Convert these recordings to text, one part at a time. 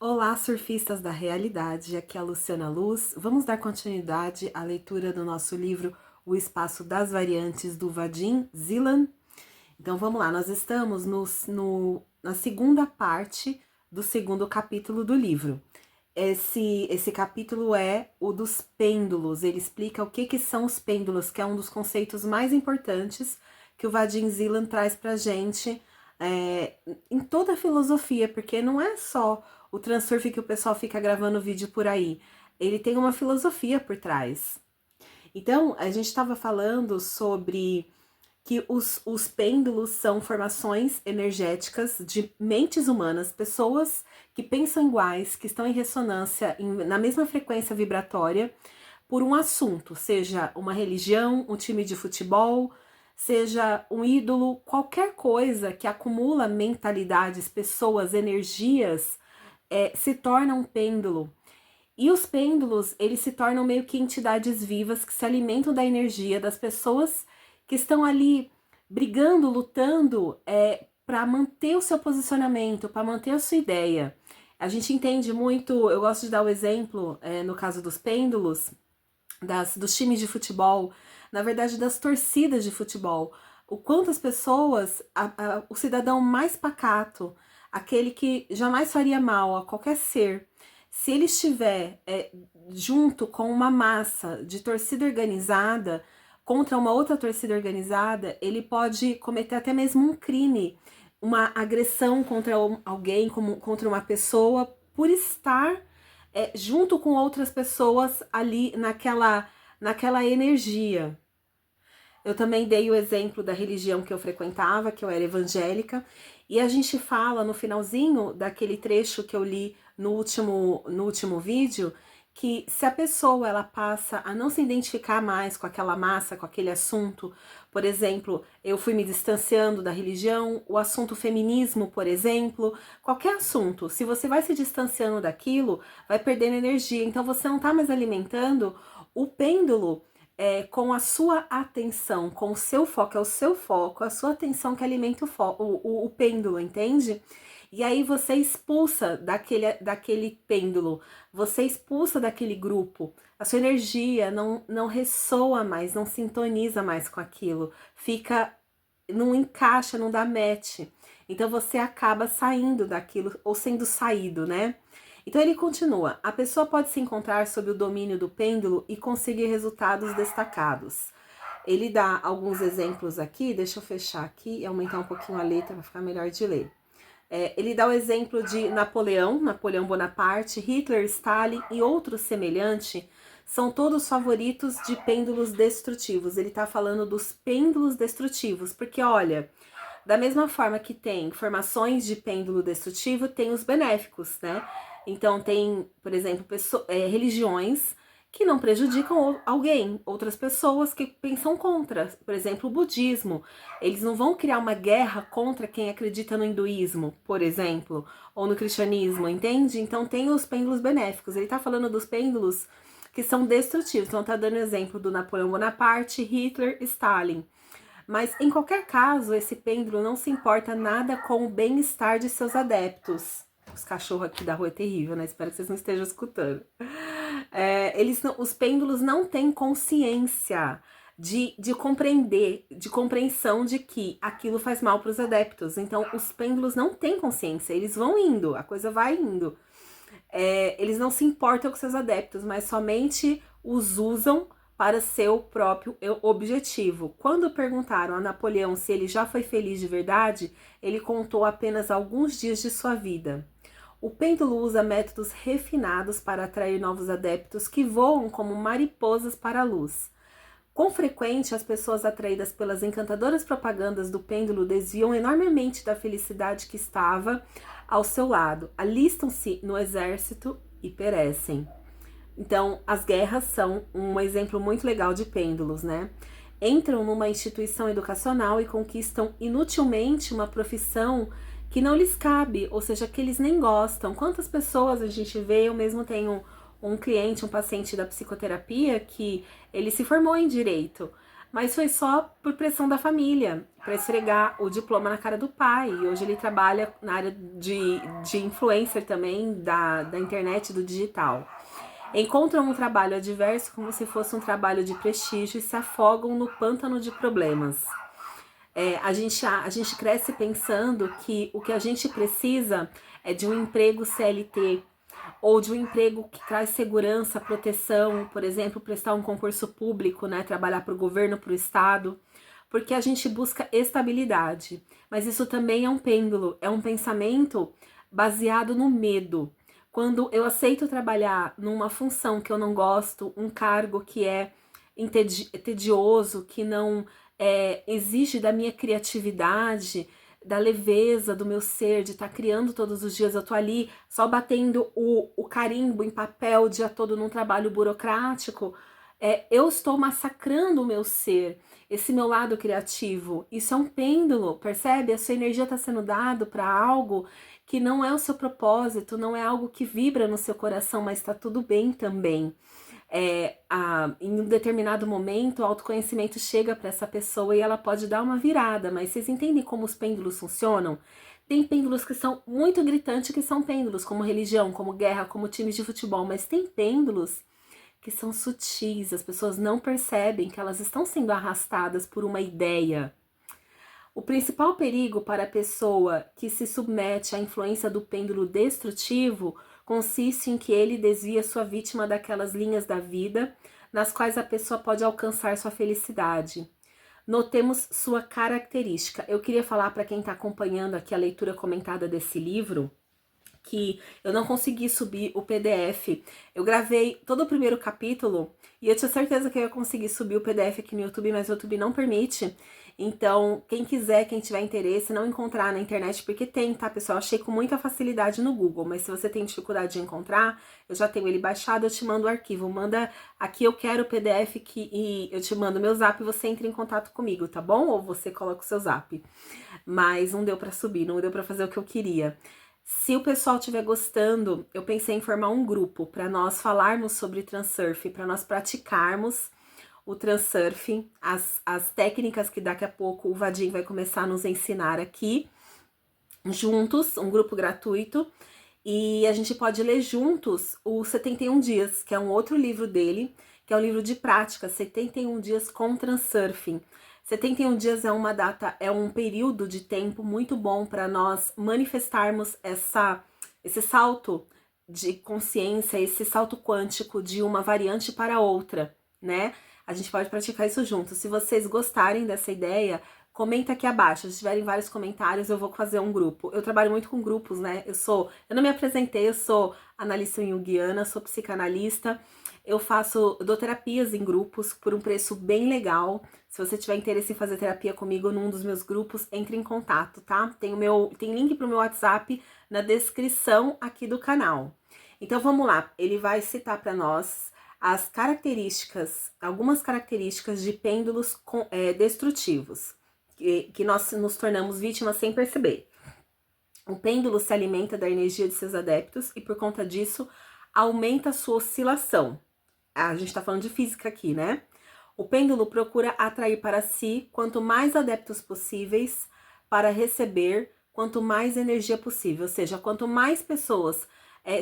Olá, surfistas da realidade, aqui é a Luciana Luz. Vamos dar continuidade à leitura do nosso livro O Espaço das Variantes, do Vadim Zeland. Então vamos lá, nós estamos na segunda parte do segundo capítulo do livro. Esse capítulo é o dos pêndulos. Ele explica o que são os pêndulos, que é um dos conceitos mais importantes que o Vadim Zeland traz pra gente em toda a filosofia, porque não é só o transurf que o pessoal fica gravando vídeo por aí. Ele tem uma filosofia por trás. Então, a gente estava falando sobre que os pêndulos são formações energéticas de mentes humanas, pessoas que pensam iguais, que estão em ressonância, na mesma frequência vibratória, por um assunto, seja uma religião, um time de futebol, seja um ídolo, qualquer coisa que acumula mentalidades, pessoas, energias, se torna um pêndulo. E os pêndulos, eles se tornam meio que entidades vivas que se alimentam da energia das pessoas que estão ali brigando, lutando para manter o seu posicionamento, para manter a sua ideia. A gente entende muito, eu gosto de dar o exemplo, no caso dos pêndulos, dos times de futebol, na verdade das torcidas de futebol. O quanto as pessoas, o cidadão mais pacato, aquele que jamais faria mal a qualquer ser, se ele estiver junto com uma massa de torcida organizada contra uma outra torcida organizada, ele pode cometer até mesmo um crime, uma agressão contra alguém, contra uma pessoa, por estar junto com outras pessoas ali naquela energia. Eu também dei o exemplo da religião que eu frequentava, que eu era evangélica, e a gente fala no finalzinho daquele trecho que eu li no último vídeo, que se a pessoa ela passa a não se identificar mais com aquela massa, com aquele assunto, por exemplo, eu fui me distanciando da religião, o assunto feminismo, por exemplo, qualquer assunto, se você vai se distanciando daquilo, vai perdendo energia, então você não está mais alimentando o pêndulo com a sua atenção, com o seu foco, é o seu foco, a sua atenção que alimenta o pêndulo, entende? E aí você expulsa daquele pêndulo, você expulsa daquele grupo, a sua energia não ressoa mais, não sintoniza mais com aquilo, não encaixa, não dá match. Então você acaba saindo daquilo, ou sendo saído, né? Então ele continua: a pessoa pode se encontrar sob o domínio do pêndulo e conseguir resultados destacados. Ele dá alguns exemplos aqui, deixa eu fechar aqui e aumentar um pouquinho a letra para ficar melhor de ler. Ele dá o exemplo de Napoleão Bonaparte, Hitler, Stalin e outros semelhantes, são todos favoritos de pêndulos destrutivos. Ele está falando dos pêndulos destrutivos, porque olha, da mesma forma que tem formações de pêndulo destrutivo, tem os benéficos, né? Então tem, por exemplo, religiões que não prejudicam alguém, outras pessoas que pensam contra. Por exemplo, o budismo. Eles não vão criar uma guerra contra quem acredita no hinduísmo, por exemplo, ou no cristianismo, entende? Então tem os pêndulos benéficos. Ele tá falando dos pêndulos que são destrutivos. Então tá dando exemplo do Napoleão Bonaparte, Hitler, Stalin. Mas em qualquer caso, esse pêndulo não se importa nada com o bem-estar de seus adeptos. Os cachorros aqui da rua é terrível, né? Espero que vocês não estejam escutando. Os pêndulos não têm consciência de compreender, de compreensão de que aquilo faz mal para os adeptos. Então, os pêndulos não têm consciência, eles vão indo, a coisa vai indo. Eles não se importam com seus adeptos, mas somente os usam para seu próprio objetivo. Quando perguntaram a Napoleão se ele já foi feliz de verdade, ele contou apenas alguns dias de sua vida. O pêndulo usa métodos refinados para atrair novos adeptos que voam como mariposas para a luz. Com frequência, as pessoas atraídas pelas encantadoras propagandas do pêndulo desviam enormemente da felicidade que estava ao seu lado, alistam-se no exército e perecem. Então, as guerras são um exemplo muito legal de pêndulos, né? Entram numa instituição educacional e conquistam inutilmente uma profissão que não lhes cabe, ou seja, que eles nem gostam. Quantas pessoas a gente vê, eu mesmo tenho um cliente, um paciente da psicoterapia, que ele se formou em direito, mas foi só por pressão da família, para esfregar o diploma na cara do pai. E hoje ele trabalha na área de influencer também, da internet, do digital. Encontram um trabalho adverso como se fosse um trabalho de prestígio e se afogam no pântano de problemas. A gente cresce pensando que o que a gente precisa é de um emprego CLT, ou de um emprego que traz segurança, proteção, por exemplo, prestar um concurso público, né, trabalhar para o governo, para o estado, porque a gente busca estabilidade. Mas isso também é um pêndulo, é um pensamento baseado no medo. Quando eu aceito trabalhar numa função que eu não gosto, um cargo que é tedioso, que não exige da minha criatividade, da leveza do meu ser, de estar criando todos os dias, eu tô ali só batendo o carimbo em papel o dia todo num trabalho burocrático, eu estou massacrando o meu ser, esse meu lado criativo. Isso é um pêndulo, percebe? A sua energia está sendo dada para algo que não é o seu propósito, não é algo que vibra no seu coração, mas está tudo bem também. Em um determinado momento, o autoconhecimento chega para essa pessoa e ela pode dar uma virada, mas vocês entendem como os pêndulos funcionam? Tem pêndulos que são muito gritantes, que são pêndulos, como religião, como guerra, como times de futebol, mas tem pêndulos que são sutis, as pessoas não percebem que elas estão sendo arrastadas por uma ideia. O principal perigo para a pessoa que se submete à influência do pêndulo destrutivo consiste em que ele desvia sua vítima daquelas linhas da vida nas quais a pessoa pode alcançar sua felicidade. Notemos sua característica. Eu queria falar para quem está acompanhando aqui a leitura comentada desse livro, que eu não consegui subir o PDF. Eu gravei todo o primeiro capítulo e eu tinha certeza que eu ia conseguir subir o PDF aqui no YouTube, mas o YouTube não permite. Então, quem quiser, quem tiver interesse, não encontrar na internet, porque tem, tá, pessoal? Achei com muita facilidade no Google, mas se você tem dificuldade de encontrar, eu já tenho ele baixado, eu te mando o arquivo. Manda aqui, eu quero o PDF e eu te mando meu zap e você entra em contato comigo, tá bom? Ou você coloca o seu zap. Mas não deu pra subir, não deu pra fazer o que eu queria. Se o pessoal estiver gostando, eu pensei em formar um grupo para nós falarmos sobre transurf, para nós praticarmos o transurf, as técnicas que daqui a pouco o Vadim vai começar a nos ensinar aqui, juntos, um grupo gratuito, e a gente pode ler juntos o 71 Dias, que é um outro livro dele, que é um livro de prática, 71 Dias com Transurfing. 71 dias é uma data, é um período de tempo muito bom para nós manifestarmos esse salto de consciência, esse salto quântico de uma variante para outra, né? A gente pode praticar isso junto. Se vocês gostarem dessa ideia, comenta aqui abaixo. Se tiverem vários comentários, eu vou fazer um grupo. Eu trabalho muito com grupos, né? Eu não me apresentei, eu sou analista junguiana, sou psicanalista. Eu dou terapias em grupos por um preço bem legal. Se você tiver interesse em fazer terapia comigo num dos meus grupos, entre em contato, tá? Tem link pro meu WhatsApp na descrição aqui do canal. Então vamos lá, ele vai citar para nós as características, algumas características de pêndulos destrutivos, que nós nos tornamos vítimas sem perceber. O pêndulo se alimenta da energia de seus adeptos e por conta disso aumenta a sua oscilação. A gente tá falando de física aqui, né? O pêndulo procura atrair para si quanto mais adeptos possíveis para receber quanto mais energia possível. Ou seja, quanto mais pessoas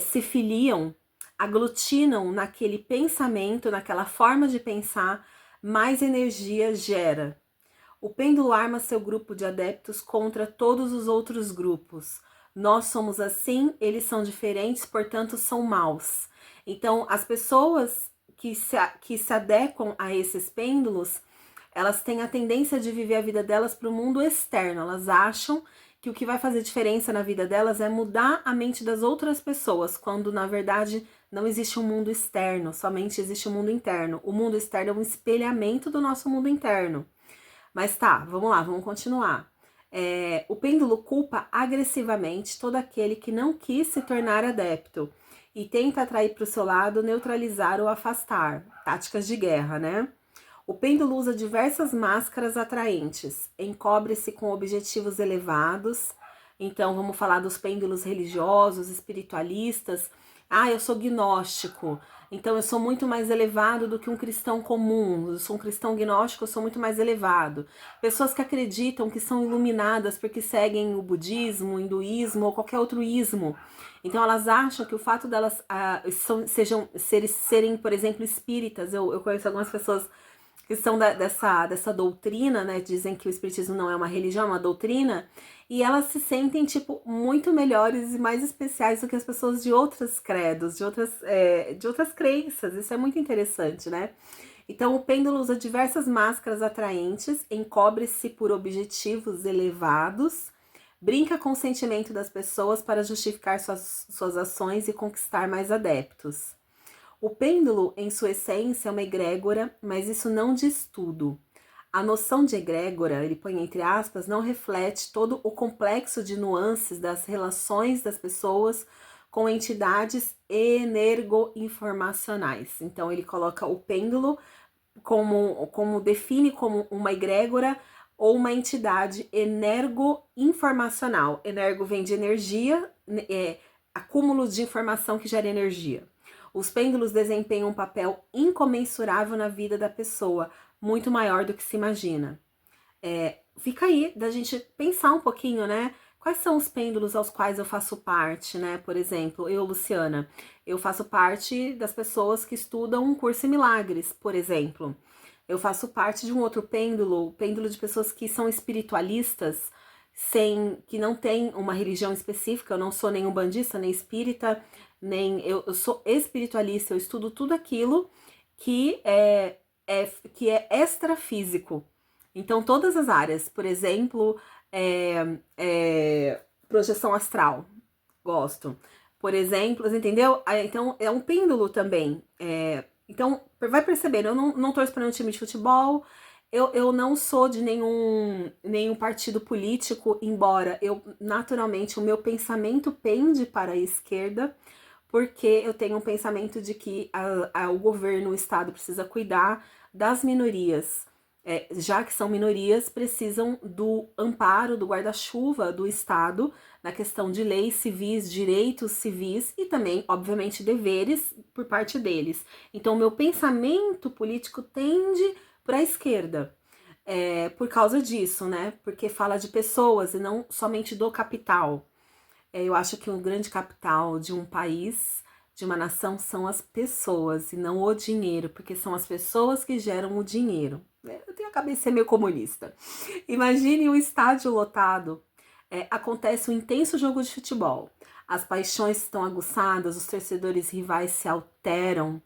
se filiam, aglutinam naquele pensamento, naquela forma de pensar, mais energia gera. O pêndulo arma seu grupo de adeptos contra todos os outros grupos. Nós somos assim, eles são diferentes, portanto são maus. Então, as pessoas que se adequam a esses pêndulos, elas têm a tendência de viver a vida delas para o mundo externo. Elas acham que o que vai fazer diferença na vida delas é mudar a mente das outras pessoas, quando na verdade não existe um mundo externo, somente existe um mundo interno. O mundo externo é um espelhamento do nosso mundo interno. Mas tá, vamos lá, vamos continuar. O pêndulo culpa agressivamente todo aquele que não quis se tornar adepto e tenta atrair para o seu lado, neutralizar ou afastar. Táticas de guerra, né? O pêndulo usa diversas máscaras atraentes, encobre-se com objetivos elevados. Então, vamos falar dos pêndulos religiosos, espiritualistas. Ah, eu sou gnóstico, então eu sou muito mais elevado do que um cristão comum. Eu sou um cristão gnóstico, eu sou muito mais elevado. Pessoas que acreditam que são iluminadas porque seguem o budismo, o hinduísmo ou qualquer outro ismo. Então elas acham que o fato delas serem, por exemplo, espíritas. Eu conheço algumas pessoas que são dessa doutrina, né? Dizem que o espiritismo não é uma religião, é uma doutrina, e elas se sentem, tipo, muito melhores e mais especiais do que as pessoas de outros credos, de outras crenças. Isso é muito interessante, né? Então, o pêndulo usa diversas máscaras atraentes, encobre-se por objetivos elevados, brinca com o sentimento das pessoas para justificar suas ações e conquistar mais adeptos. O pêndulo, em sua essência, é uma egrégora, mas isso não diz tudo. A noção de egrégora, ele põe entre aspas, não reflete todo o complexo de nuances das relações das pessoas com entidades energoinformacionais. Então, ele coloca o pêndulo define como uma egrégora ou uma entidade energoinformacional. Energo vem de energia, acúmulo de informação que gera energia. Os pêndulos desempenham um papel incomensurável na vida da pessoa, muito maior do que se imagina. Fica aí da gente pensar um pouquinho, né? Quais são os pêndulos aos quais eu faço parte, né? Por exemplo, eu, Luciana, eu faço parte das pessoas que estudam um curso em milagres, por exemplo. Eu faço parte de um outro pêndulo, o pêndulo de pessoas que são espiritualistas, que não tem uma religião específica. Eu não sou nem umbandista, nem espírita, eu sou espiritualista. Eu estudo tudo aquilo que é extrafísico. Então, todas as áreas, por exemplo, projeção astral, gosto. Por exemplo, entendeu? Então, é um pêndulo também. Então, vai percebendo, eu não torço para um time de futebol, eu não sou de nenhum partido político, embora naturalmente, o meu pensamento pende para a esquerda, porque eu tenho um pensamento de que o governo, o Estado precisa cuidar das minorias. Já que são minorias, precisam do amparo, do guarda-chuva do Estado na questão de leis civis, direitos civis e também, obviamente, deveres por parte deles. Então, meu pensamento político tende para a esquerda. Por causa disso, né? Porque fala de pessoas e não somente do capital. Eu acho que o grande capital de um país, de uma nação, são as pessoas e não o dinheiro, porque são as pessoas que geram o dinheiro. Eu tenho a cabeça meio comunista. Imagine um estádio lotado. Acontece um intenso jogo de futebol. As paixões estão aguçadas, os torcedores rivais se alteram.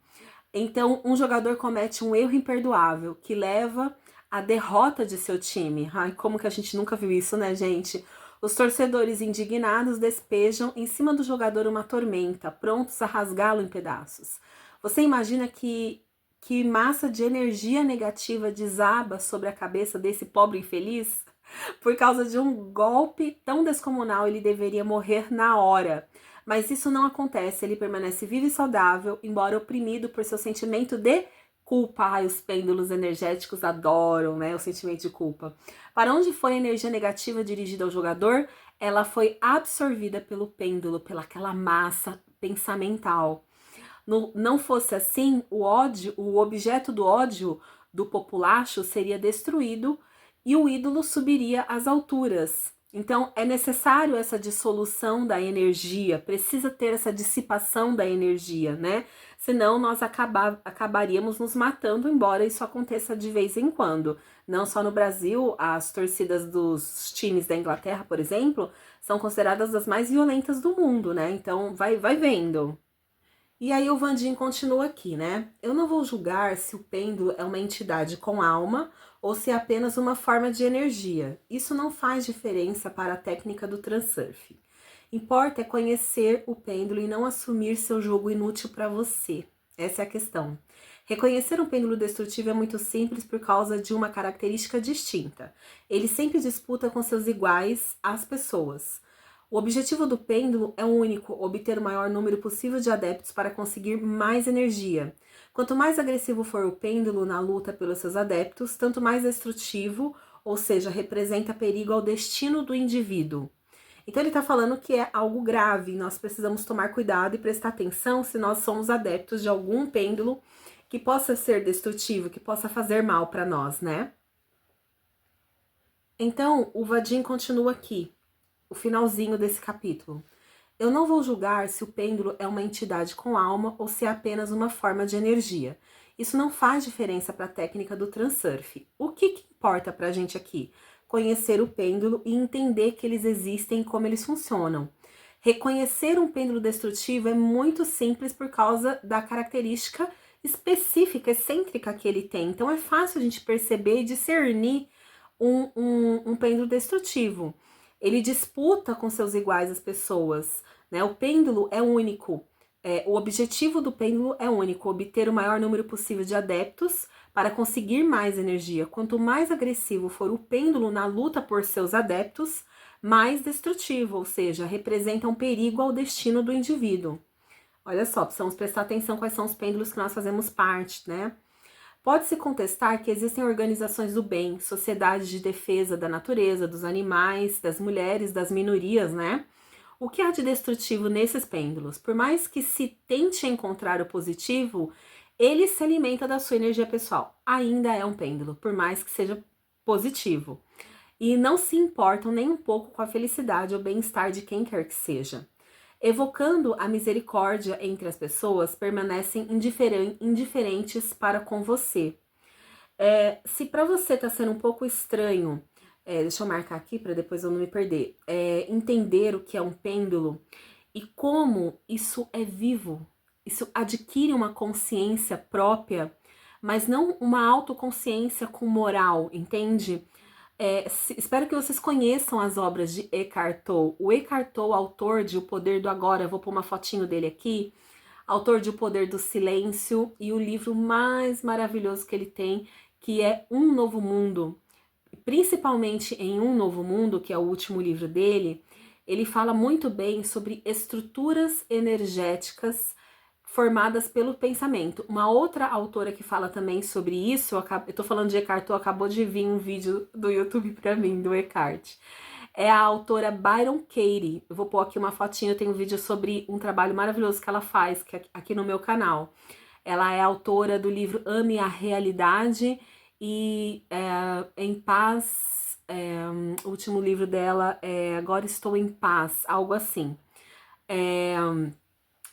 Então, um jogador comete um erro imperdoável que leva à derrota de seu time. Ai, como que a gente nunca viu isso, né, gente? Os torcedores indignados despejam em cima do jogador uma tormenta, prontos a rasgá-lo em pedaços. Você imagina que massa de energia negativa desaba sobre a cabeça desse pobre infeliz? Por causa de um golpe tão descomunal, ele deveria morrer na hora. Mas isso não acontece, ele permanece vivo e saudável, embora oprimido por seu sentimento de culpa. Ai, os pêndulos energéticos adoram, né, o sentimento de culpa. Para onde foi a energia negativa dirigida ao jogador, ela foi absorvida pelo pêndulo, pelaquela massa pensamental. Não fosse assim, o objeto do ódio do populacho seria destruído e o ídolo subiria às alturas. Então, é necessário essa dissolução da energia, precisa ter essa dissipação da energia, né? Senão nós acabaríamos nos matando, embora isso aconteça de vez em quando. Não só no Brasil, as torcidas dos times da Inglaterra, por exemplo, são consideradas as mais violentas do mundo, né? Então, vai vendo. E aí o Vandinho continua aqui, né? Eu não vou julgar se o pêndulo é uma entidade com alma ou se é apenas uma forma de energia. Isso não faz diferença para a técnica do transurf. Importa é conhecer o pêndulo e não assumir seu jogo inútil para você. Essa é a questão. Reconhecer um pêndulo destrutivo é muito simples por causa de uma característica distinta. Ele sempre disputa com seus iguais as pessoas. O objetivo do pêndulo é único: obter o maior número possível de adeptos para conseguir mais energia. Quanto mais agressivo for o pêndulo na luta pelos seus adeptos, tanto mais destrutivo, ou seja, representa perigo ao destino do indivíduo. Então ele tá falando que é algo grave, nós precisamos tomar cuidado e prestar atenção se nós somos adeptos de algum pêndulo que possa ser destrutivo, que possa fazer mal para nós, né? Então, o Vadim continua aqui, o finalzinho desse capítulo. Eu não vou julgar se o pêndulo é uma entidade com alma ou se é apenas uma forma de energia. Isso não faz diferença para a técnica do transurf. O que importa para a gente aqui? Conhecer o pêndulo e entender que eles existem e como eles funcionam. Reconhecer um pêndulo destrutivo é muito simples por causa da característica específica, excêntrica que ele tem. Então é fácil a gente perceber e discernir um pêndulo destrutivo. Ele disputa com seus iguais as pessoas, né? O pêndulo é único. O objetivo do pêndulo é único, obter o maior número possível de adeptos para conseguir mais energia. Quanto mais agressivo for o pêndulo na luta por seus adeptos, mais destrutivo, ou seja, representa um perigo ao destino do indivíduo. Olha só, precisamos prestar atenção quais são os pêndulos que nós fazemos parte, né? Pode-se contestar que existem organizações do bem, sociedades de defesa da natureza, dos animais, das mulheres, das minorias, né? O que há de destrutivo nesses pêndulos? Por mais que se tente encontrar o positivo, ele se alimenta da sua energia pessoal. Ainda é um pêndulo, por mais que seja positivo. E não se importam nem um pouco com a felicidade ou bem-estar de quem quer que seja. Evocando a misericórdia entre as pessoas, permanecem indiferentes para com você. Se para você está sendo um pouco estranho, deixa eu marcar aqui para depois eu não me perder, entender o que é um pêndulo e como isso é vivo, isso adquire uma consciência própria, mas não uma autoconsciência com moral, entende? Espero que vocês conheçam as obras de Eckhart Tolle. O Eckhart Tolle, autor de O Poder do Agora, eu vou pôr uma fotinho dele aqui, autor de O Poder do Silêncio, e o livro mais maravilhoso que ele tem, que é Um Novo Mundo. Principalmente em Um Novo Mundo, que é o último livro dele, ele fala muito bem sobre estruturas energéticas formadas pelo pensamento. Uma outra autora que fala também sobre isso, eu tô falando de Eckhart Tolle, acabou de vir um vídeo do YouTube pra mim, do Eckhart. É a autora Byron Katie. Eu vou pôr aqui uma fotinha, eu tenho um vídeo sobre um trabalho maravilhoso que ela faz, que é aqui no meu canal. Ela é autora do livro Ame a Realidade e Em Paz, o último livro dela é Agora Estou em Paz, algo assim.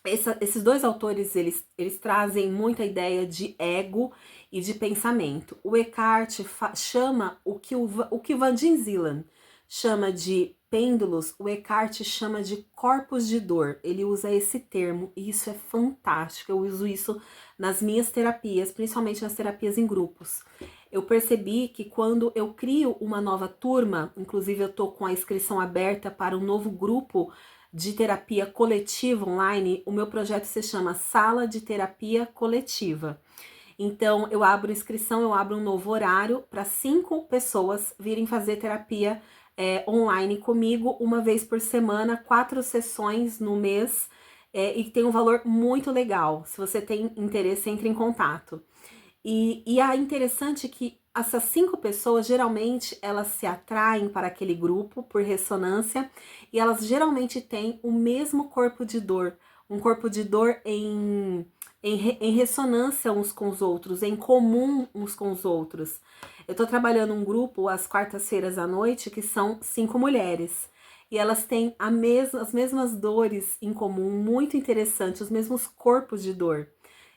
Esses dois autores, eles trazem muita ideia de ego e de pensamento. O Eckhart chama o que Vadim Zeland chama de pêndulos, o Eckhart chama de corpos de dor. Ele usa esse termo e isso é fantástico. Eu uso isso nas minhas terapias, principalmente nas terapias em grupos. Eu percebi que quando eu crio uma nova turma, inclusive eu tô com a inscrição aberta para um novo grupo de terapia coletiva online, o meu projeto se chama Sala de Terapia Coletiva. Então, eu abro inscrição, eu abro um novo horário para 5 pessoas virem fazer terapia online comigo, uma vez por semana, 4 sessões no mês, e tem um valor muito legal. Se você tem interesse, entre em contato. E é interessante que essas 5 pessoas, geralmente, elas se atraem para aquele grupo por ressonância e elas geralmente têm o mesmo corpo de dor, um corpo de dor em ressonância uns com os outros, em comum uns com os outros. Eu tô trabalhando um grupo às quartas-feiras à noite que são 5 mulheres. E elas têm as mesmas dores em comum, muito interessante, os mesmos corpos de dor.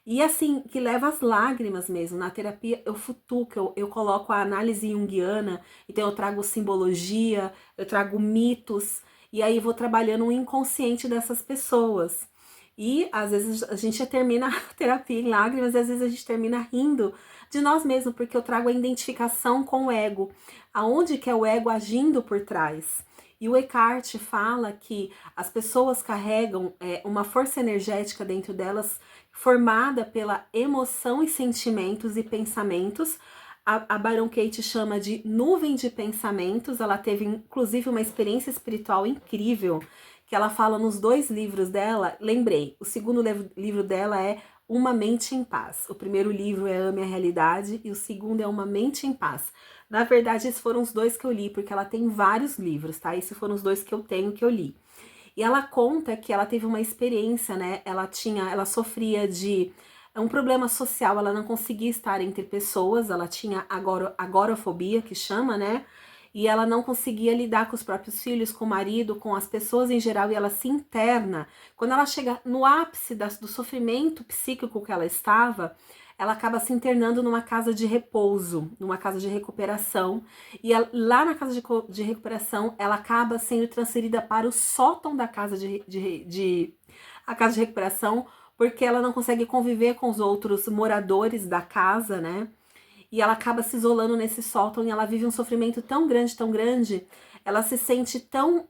E assim, que leva às lágrimas mesmo. Na terapia eu futuco, eu coloco a análise junguiana, então eu trago simbologia, eu trago mitos, e aí vou trabalhando o inconsciente dessas pessoas. E às vezes a gente termina a terapia em lágrimas, e às vezes a gente termina rindo de nós mesmos, porque eu trago a identificação com o ego. Aonde que é o ego agindo por trás? E o Eckhart fala que as pessoas carregam uma força energética dentro delas formada pela emoção e sentimentos e pensamentos. A Byron Katie chama de nuvem de pensamentos. Ela teve inclusive uma experiência espiritual incrível que ela fala nos 2 livros dela. Lembrei, o segundo livro dela é Uma Mente em Paz. O primeiro livro é Ame a Realidade e o segundo é Uma Mente em Paz. Na verdade, esses foram os dois que eu li, porque ela tem vários livros, tá? Esses foram os dois que eu tenho, que eu li. E ela conta que ela teve uma experiência, né? Ela sofria de um problema social, ela não conseguia estar entre pessoas, ela tinha agorafobia, que chama, né? E ela não conseguia lidar com os próprios filhos, com o marido, com as pessoas em geral, e ela se interna. Quando ela chega no ápice do sofrimento psíquico que ela estava, ela acaba se internando numa casa de repouso, numa casa de recuperação. E lá na casa de recuperação, ela acaba sendo transferida para o sótão da casa a casa de recuperação, porque ela não consegue conviver com os outros moradores da casa, né? E ela acaba se isolando nesse sótão e ela vive um sofrimento tão grande, ela se sente tão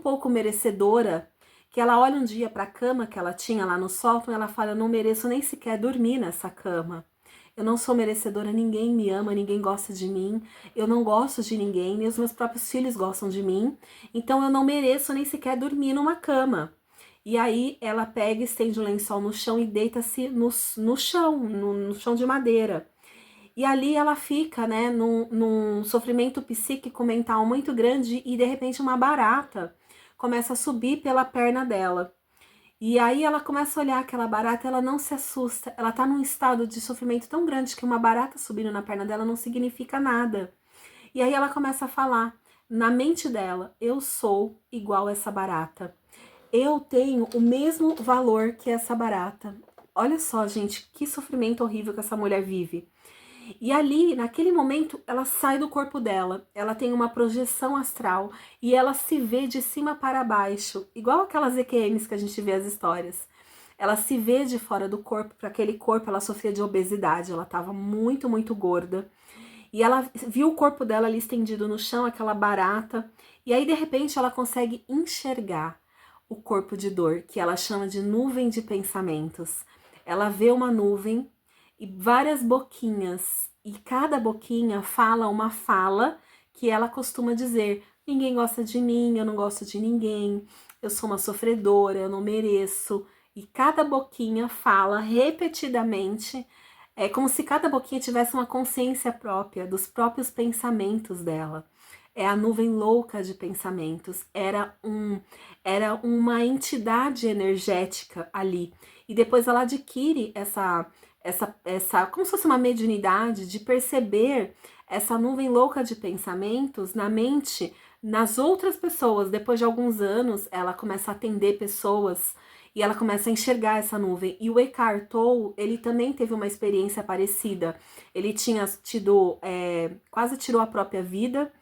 pouco merecedora, que ela olha um dia para a cama que ela tinha lá no sótão e ela fala: eu não mereço nem sequer dormir nessa cama. Eu não sou merecedora, ninguém me ama, ninguém gosta de mim, eu não gosto de ninguém, nem os meus próprios filhos gostam de mim, então eu não mereço nem sequer dormir numa cama. E aí ela pega, estende o lençol no chão e deita-se no chão de madeira. E ali ela fica, né, num sofrimento psíquico mental muito grande e de repente uma barata começa a subir pela perna dela. E aí ela começa a olhar aquela barata, ela não se assusta, ela tá num estado de sofrimento tão grande que uma barata subindo na perna dela não significa nada. E aí ela começa a falar, na mente dela: eu sou igual essa barata. Eu tenho o mesmo valor que essa barata. Olha só, gente, que sofrimento horrível que essa mulher vive. E ali, naquele momento, ela sai do corpo dela, ela tem uma projeção astral e ela se vê de cima para baixo, igual aquelas EQMs que a gente vê as histórias. Ela se vê de fora do corpo, para aquele corpo ela sofria de obesidade, ela estava muito gorda. E ela viu o corpo dela ali estendido no chão, aquela barata, e aí de repente ela consegue enxergar o corpo de dor, que ela chama de nuvem de pensamentos. Ela vê uma nuvem e várias boquinhas, e cada boquinha fala uma fala que ela costuma dizer: ninguém gosta de mim, eu não gosto de ninguém, eu sou uma sofredora, eu não mereço. E cada boquinha fala repetidamente, é como se cada boquinha tivesse uma consciência própria dos próprios pensamentos dela. É a nuvem louca de pensamentos, era uma entidade energética ali. E depois ela adquire como se fosse uma mediunidade de perceber essa nuvem louca de pensamentos na mente, nas outras pessoas. Depois de alguns anos, ela começa a atender pessoas e ela começa a enxergar essa nuvem. E o Eckhart Tolle, ele também teve uma experiência parecida. Ele tinha tido, quase tirou a própria vida,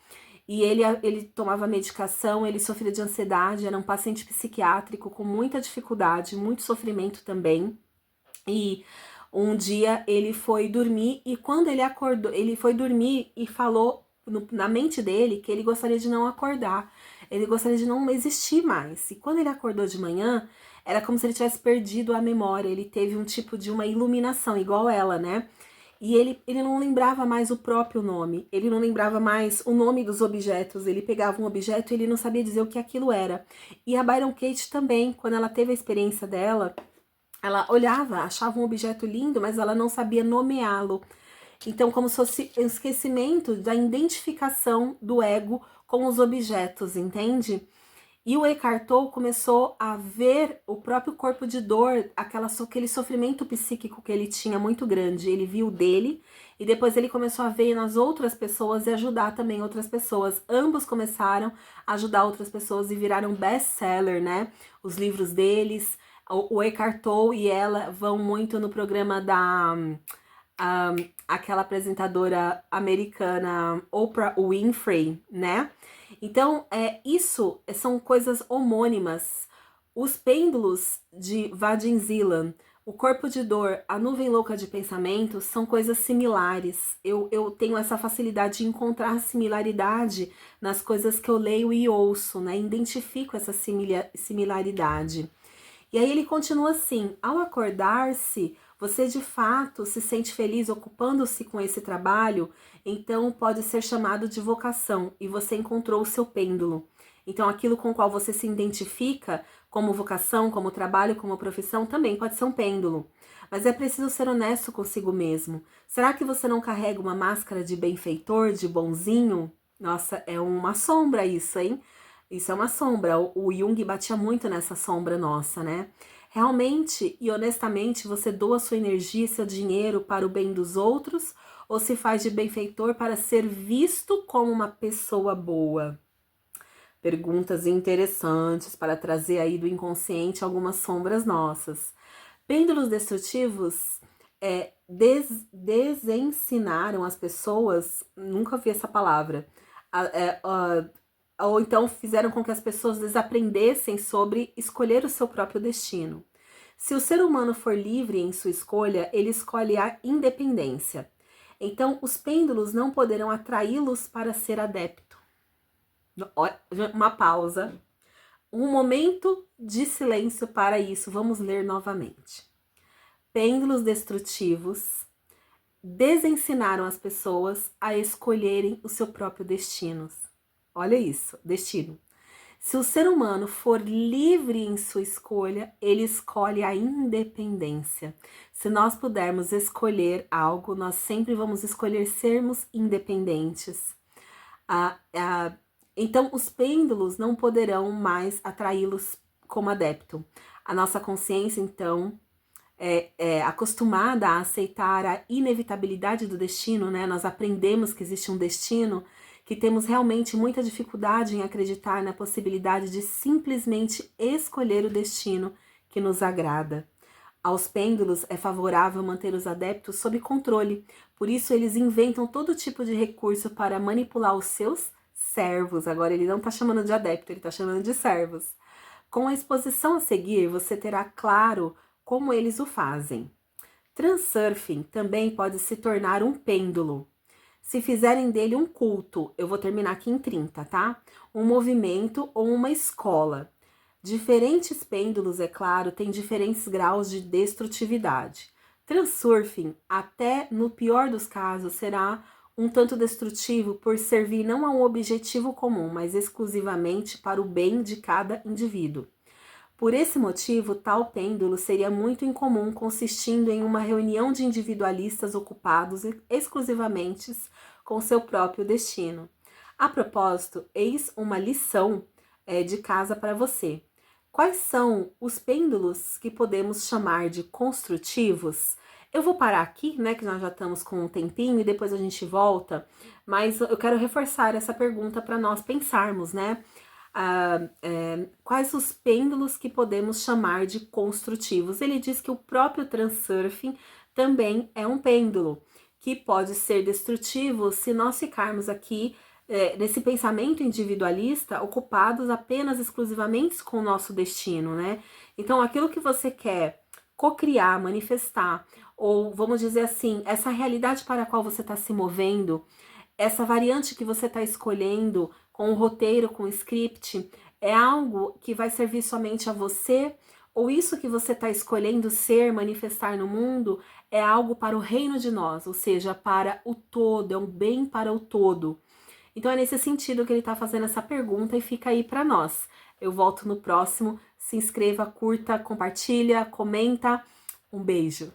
e ele tomava medicação, ele sofria de ansiedade, era um paciente psiquiátrico com muita dificuldade, muito sofrimento também. E um dia ele foi dormir, e quando ele acordou, ele foi dormir e falou na mente dele que ele gostaria de não acordar, ele gostaria de não existir mais. E quando ele acordou de manhã, era como se ele tivesse perdido a memória, ele teve um tipo de uma iluminação, igual ela, né? E ele não lembrava mais o próprio nome, ele não lembrava mais o nome dos objetos, ele pegava um objeto e ele não sabia dizer o que aquilo era. E a Byron Katie também, quando ela teve a experiência dela, ela olhava, achava um objeto lindo, mas ela não sabia nomeá-lo. Então, como se fosse um esquecimento da identificação do ego com os objetos, entende? E o Eckhart Tolle começou a ver o próprio corpo de dor, aquele sofrimento psíquico que ele tinha muito grande. Ele viu dele e depois ele começou a ver nas outras pessoas e ajudar também outras pessoas. Ambos começaram a ajudar outras pessoas e viraram best-seller, né? Os livros deles. O Eckhart Tolle e ela vão muito no programa da aquela apresentadora americana Oprah Winfrey, né? Então, isso são coisas homônimas. Os pêndulos de Vadim Zeland, o corpo de dor, a nuvem louca de pensamentos são coisas similares. Eu tenho essa facilidade de encontrar similaridade nas coisas que eu leio e ouço, né? Identifico essa similaridade. E aí ele continua assim: ao acordar-se, você de fato se sente feliz ocupando-se com esse trabalho, então pode ser chamado de vocação e você encontrou o seu pêndulo. Então aquilo com o qual você se identifica como vocação, como trabalho, como profissão, também pode ser um pêndulo. Mas é preciso ser honesto consigo mesmo. Será que você não carrega uma máscara de benfeitor, de bonzinho? Nossa, é uma sombra isso, hein? Isso é uma sombra. O Jung batia muito nessa sombra nossa, né? Realmente e honestamente você doa sua energia e seu dinheiro para o bem dos outros ou se faz de benfeitor para ser visto como uma pessoa boa? Perguntas interessantes para trazer aí do inconsciente algumas sombras nossas. Pêndulos destrutivos desensinaram as pessoas, nunca vi essa palavra, ou então fizeram com que as pessoas desaprendessem sobre escolher o seu próprio destino. Se o ser humano for livre em sua escolha, ele escolhe a independência. Então, os pêndulos não poderão atraí-los para ser adepto. Uma pausa. Um momento de silêncio para isso. Vamos ler novamente. Pêndulos destrutivos desensinaram as pessoas a escolherem o seu próprio destino. Olha isso, destino. Se o ser humano for livre em sua escolha, ele escolhe a independência. Se nós pudermos escolher algo, nós sempre vamos escolher sermos independentes. Então, os pêndulos não poderão mais atraí-los como adepto. A nossa consciência, então, é acostumada a aceitar a inevitabilidade do destino, né? Nós aprendemos que existe um destino, que temos realmente muita dificuldade em acreditar na possibilidade de simplesmente escolher o destino que nos agrada. Aos pêndulos é favorável manter os adeptos sob controle, por isso eles inventam todo tipo de recurso para manipular os seus servos. Agora ele não está chamando de adepto, ele está chamando de servos. Com a exposição a seguir, você terá claro como eles o fazem. Transurfing também pode se tornar um pêndulo. Se fizerem dele um culto, eu vou terminar aqui em 30, tá? Um movimento ou uma escola. Diferentes pêndulos, é claro, têm diferentes graus de destrutividade. Transurfing, até no pior dos casos, será um tanto destrutivo por servir não a um objetivo comum, mas exclusivamente para o bem de cada indivíduo. Por esse motivo, tal pêndulo seria muito incomum, consistindo em uma reunião de individualistas ocupados exclusivamente com seu próprio destino. A propósito, eis uma lição de casa para você. Quais são os pêndulos que podemos chamar de construtivos? Eu vou parar aqui, né, que nós já estamos com um tempinho e depois a gente volta, mas eu quero reforçar essa pergunta para nós pensarmos, né? Quais os pêndulos que podemos chamar de construtivos? Ele diz que o próprio transurfing também é um pêndulo, que pode ser destrutivo se nós ficarmos aqui nesse pensamento individualista, ocupados apenas exclusivamente com o nosso destino, né? Então, aquilo que você quer cocriar, manifestar, ou vamos dizer assim, essa realidade para a qual você está se movendo, essa variante que você está escolhendo com o roteiro, com o script, é algo que vai servir somente a você? Ou isso que você está escolhendo ser, manifestar no mundo, é algo para o reino de nós, ou seja, para o todo, é um bem para o todo. Então é nesse sentido que ele está fazendo essa pergunta e fica aí para nós. Eu volto no próximo. Se inscreva, curta, compartilha, comenta. Um beijo.